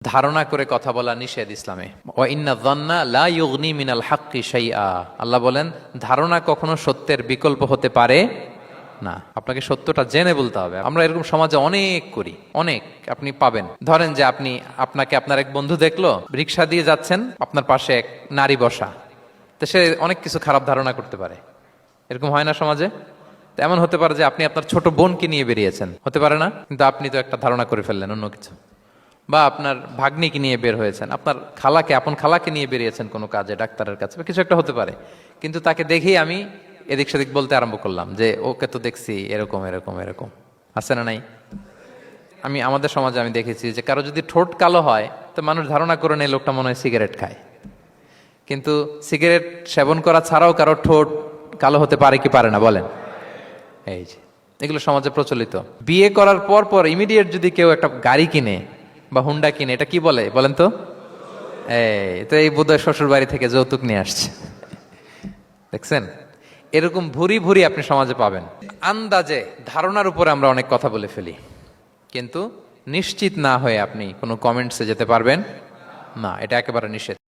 ধারণা করে কথা বলা নিষেধ ইসলামে। ওয়া ইন্না যান্না লা ইউগনি মিনাল হাক্কি শাইআ, আল্লাহ বলেন ধারণা কখনো সত্যের বিকল্প হতে পারে না। আপনাকে সত্যটা জেনে বলতে হবে। আমরা এরকম সমাজে অনেক করি, অনেক আপনি পাবেন। ধরেন যে আপনাকে আপনার এক বন্ধু দেখলো, রিক্সা দিয়ে যাচ্ছেন, আপনার পাশে এক নারী বসা, তো সে অনেক কিছু খারাপ ধারণা করতে পারে। এরকম হয় না সমাজে? এমন হতে পারে যে আপনি আপনার ছোট বোনকে নিয়ে বেরিয়েছেন, হতে পারে না? কিন্তু আপনি তো একটা ধারণা করে ফেললেন অন্য কিছু। বা আপনার ভাগ্নিকে নিয়ে বের হয়েছেন, আপনার আপন খালাকে নিয়ে বেরিয়েছেন কোনো কাজে, ডাক্তারের কাছে বা কিছু একটা হতে পারে। কিন্তু তাকে দেখেই আমি এদিক সেদিক বলতে আরম্ভ করলাম যে ওকে তো দেখছি এরকম এরকম এরকম। আছে না নাই? আমাদের সমাজে আমি দেখেছি যে কারো যদি ঠোঁট কালো হয় তো মানুষ ধারণা করে নেয় লোকটা মনে হয় সিগারেট খায়। কিন্তু সিগারেট সেবন করা ছাড়াও কারো ঠোঁট কালো হতে পারে কি পারে না বলেন? এই যে এগুলো সমাজে প্রচলিত। বিয়ে করার পর পর ইমিডিয়েট যদি কেউ একটা গাড়ি কিনে বা হুন্ডা কিনে, এটা কি বলে বলেন তো? এই বোধহয় শ্বশুর বাড়ি থেকে যৌতুক নিয়ে আসছে। দেখছেন, এরকম ভুরি ভুরি আপনি সমাজে পাবেন। আন্দাজে ধারণার উপরে আমরা অনেক কথা বলে ফেলি, কিন্তু নিশ্চিত না হয়ে আপনি কোনো কমেন্টসে যেতে পারবেন না, এটা একেবারে নিষেধ।